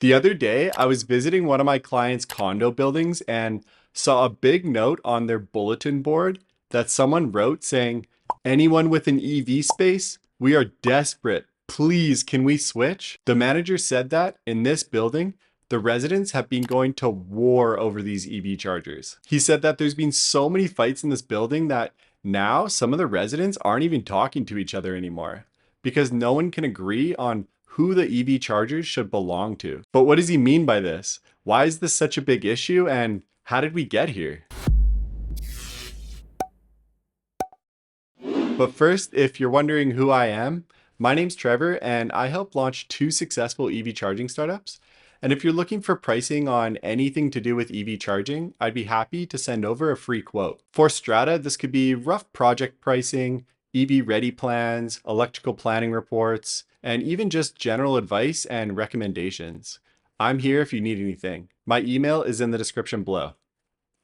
The other day, I was visiting one of my clients' condo buildings and saw a big note on their bulletin board that someone wrote saying, "Anyone with an EV space? We are desperate. Please, can we switch?" The manager said that in this building, the residents have been going to war over these EV chargers. He said that there's been so many fights in this building that now some of the residents aren't even talking to each other anymore because no one can agree on who the EV chargers should belong to. But what does he mean by this? Why is this such a big issue and how did we get here? But first, if you're wondering who I am, my name's Trevor and I helped launch 2 successful EV charging startups. And if you're looking for pricing on anything to do with EV charging, I'd be happy to send over a free quote. For Strata, this could be rough project pricing, EV ready plans, electrical planning reports, and even just general advice and recommendations. I'm here if you need anything. My email is in the description below.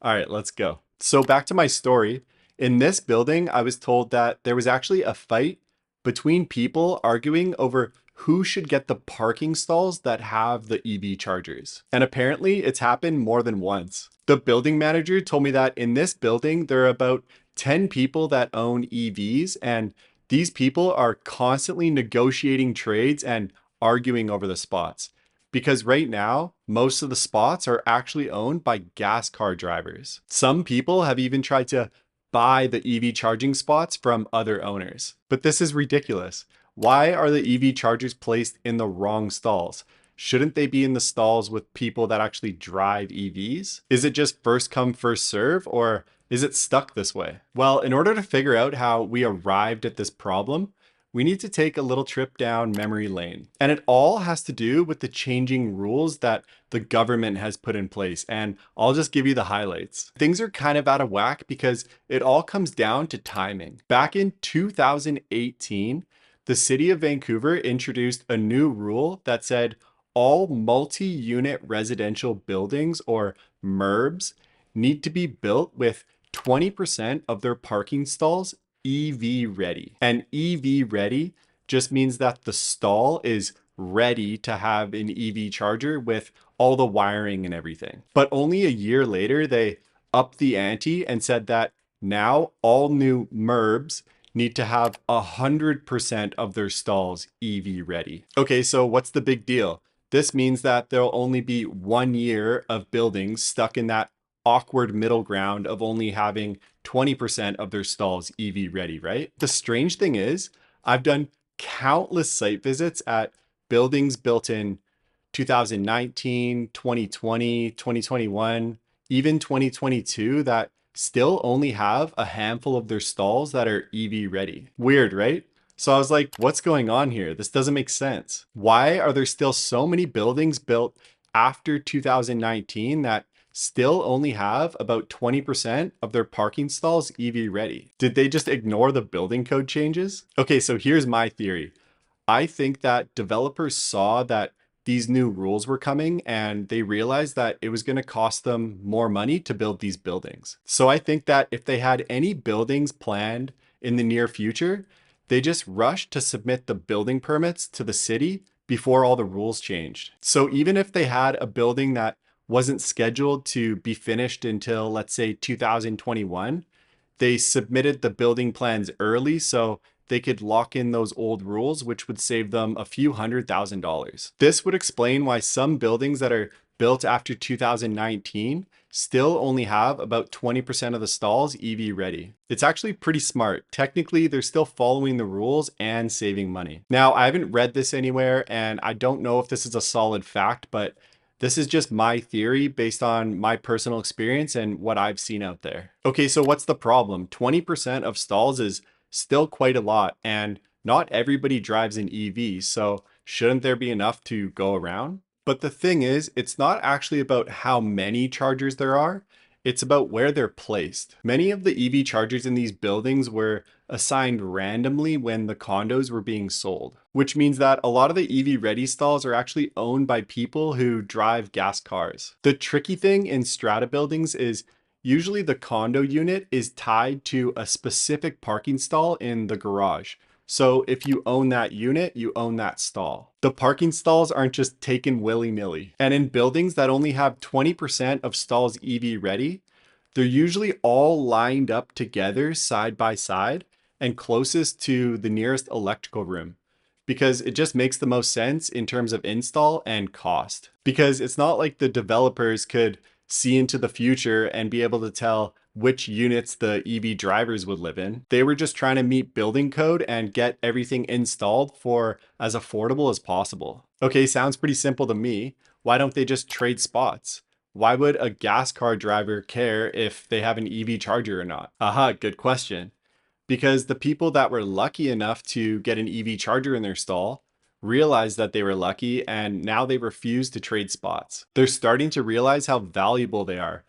All right, let's go. So back to my story. In this building, I was told that there was actually a fight between people arguing over who should get the parking stalls that have the EV chargers. And apparently it's happened more than once. The building manager told me that in this building, there are about 10 people that own EVs, and these people are constantly negotiating trades and arguing over the spots. Because right now, most of the spots are actually owned by gas car drivers. Some people have even tried to buy the EV charging spots from other owners. But this is ridiculous. Why are the EV chargers placed in the wrong stalls? Shouldn't they be in the stalls with people that actually drive EVs? Is it just first come, first serve, or is it stuck this way? Well, in order to figure out how we arrived at this problem, we need to take a little trip down memory lane. And it all has to do with the changing rules that the government has put in place. And I'll just give you the highlights. Things are kind of out of whack because it all comes down to timing. Back in 2018, the city of Vancouver introduced a new rule that said all multi-unit residential buildings, or MERBs, need to be built with 20% of their parking stalls EV ready. And EV ready just means that the stall is ready to have an EV charger with all the wiring and everything. But only a year later, they upped the ante and said that now all new MERBs need to have 100% of their stalls EV ready. Okay, so what's the big deal? This means that there'll only be 1 year of buildings stuck in that awkward middle ground of only having 20% of their stalls EV ready, right? The strange thing is, I've done countless site visits at buildings built in 2019, 2020, 2021, even 2022 that still only have a handful of their stalls that are EV ready. Weird, right? So I was like, what's going on here? This doesn't make sense. Why are there still so many buildings built after 2019 that still only have about 20% of their parking stalls EV ready? Did they just ignore the building code changes? Okay, so here's my theory. I think that developers saw that these new rules were coming and they realized that it was going to cost them more money to build these buildings. So I think that if they had any buildings planned in the near future, they just rushed to submit the building permits to the city before all the rules changed. So even if they had a building that wasn't scheduled to be finished until, let's say, 2021, they submitted the building plans early so they could lock in those old rules, which would save them a few $100,000. This would explain why some buildings that are built after 2019 still only have about 20% of the stalls EV ready. It's actually pretty smart. Technically, they're still following the rules and saving money. Now, I haven't read this anywhere, and I don't know if this is a solid fact, but this is just my theory based on my personal experience and what I've seen out there. Okay, so what's the problem? 20% of stalls is still quite a lot, and not everybody drives an EV, so shouldn't there be enough to go around? But the thing is, it's not actually about how many chargers there are, it's about where they're placed. Many of the EV chargers in these buildings were assigned randomly when the condos were being sold, which means that a lot of the EV ready stalls are actually owned by people who drive gas cars. The tricky thing in strata buildings is usually the condo unit is tied to a specific parking stall in the garage. So if you own that unit, you own that stall. The parking stalls aren't just taken willy-nilly. And in buildings that only have 20% of stalls EV ready, they're usually all lined up together side by side and closest to the nearest electrical room because it just makes the most sense in terms of install and cost. Because it's not like the developers could see into the future and be able to tell which units the EV drivers would live in. They were just trying to meet building code and get everything installed for as affordable as possible. Okay, sounds pretty simple to me. Why don't they just trade spots? Why would a gas car driver care if they have an EV charger or not? Aha, good question. Because the people that were lucky enough to get an EV charger in their stall realized that they were lucky and now they refuse to trade spots. They're starting to realize how valuable they are.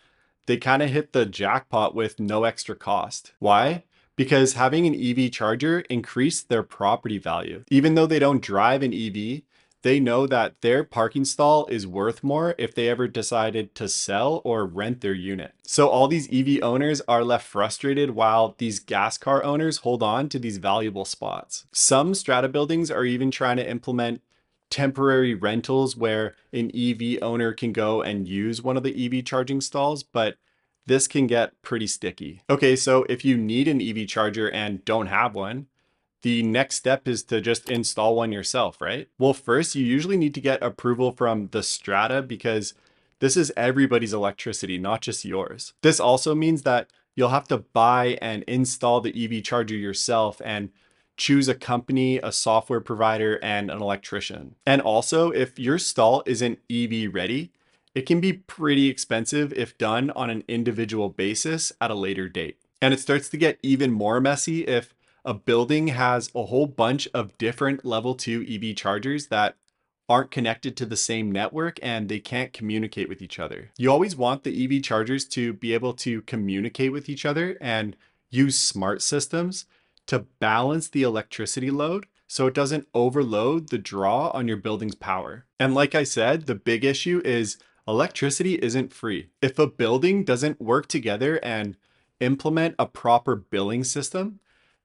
They kind of hit the jackpot with no extra cost. Why? Because having an EV charger increased their property value. Even though they don't drive an EV, they know that their parking stall is worth more if they ever decided to sell or rent their unit. So all these EV owners are left frustrated while these gas car owners hold on to these valuable spots. Some strata buildings are even trying to implement temporary rentals where an EV owner can go and use one of the EV charging stalls, but this can get pretty sticky. Okay, so if you need an EV charger and don't have one, the next step is to just install one yourself, right? Well, first, you usually need to get approval from the Strata because this is everybody's electricity, not just yours. This also means that you'll have to buy and install the EV charger yourself and choose a company, a software provider, and an electrician. And also, if your stall isn't EV ready, it can be pretty expensive if done on an individual basis at a later date. And it starts to get even more messy if a building has a whole bunch of different level 2 EV chargers that aren't connected to the same network and they can't communicate with each other. You always want the EV chargers to be able to communicate with each other and use smart systems to balance the electricity load so it doesn't overload the draw on your building's power. And like I said, the big issue is electricity isn't free. If a building doesn't work together and implement a proper billing system,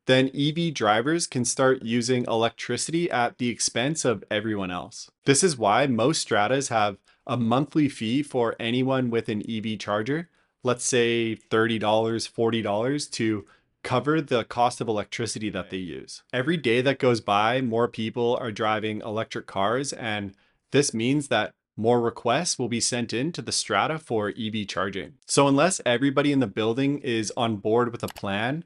then EV drivers can start using electricity at the expense of everyone else. This is why most stratas have a monthly fee for anyone with an EV charger, let's say $30, $40 to cover the cost of electricity that they use. Every day that goes by, more people are driving electric cars, and this means that more requests will be sent in to the Strata for EV charging. So unless everybody in the building is on board with a plan,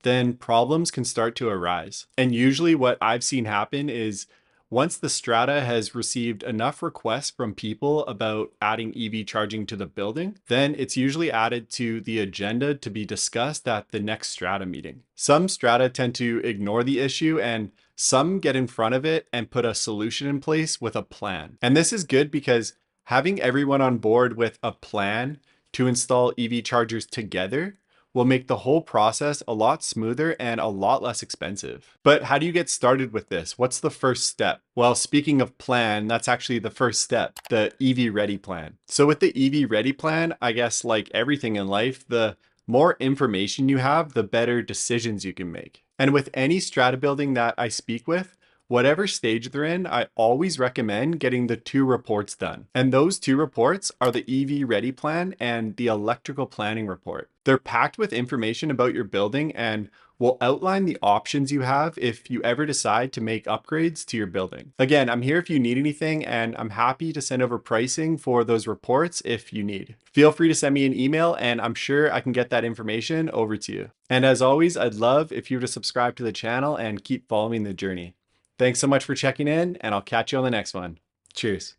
then problems can start to arise. And usually what I've seen happen is once the Strata has received enough requests from people about adding EV charging to the building, then it's usually added to the agenda to be discussed at the next Strata meeting. Some Strata tend to ignore the issue and some get in front of it and put a solution in place with a plan. And this is good because having everyone on board with a plan to install EV chargers together will make the whole process a lot smoother and a lot less expensive. But how do you get started with this? What's the first step? Well, speaking of plan, that's actually the first step, the EV Ready plan. So with the EV Ready plan, I guess like everything in life, the more information you have, the better decisions you can make. And with any strata building that I speak with, whatever stage they're in, I always recommend getting the 2 reports done. And those 2 reports are the EV Ready Plan and the Electrical Planning Report. They're packed with information about your building and will outline the options you have if you ever decide to make upgrades to your building. Again, I'm here if you need anything, and I'm happy to send over pricing for those reports if you need. Feel free to send me an email and I'm sure I can get that information over to you. And as always, I'd love if you were to subscribe to the channel and keep following the journey. Thanks so much for checking in, and I'll catch you on the next one. Cheers.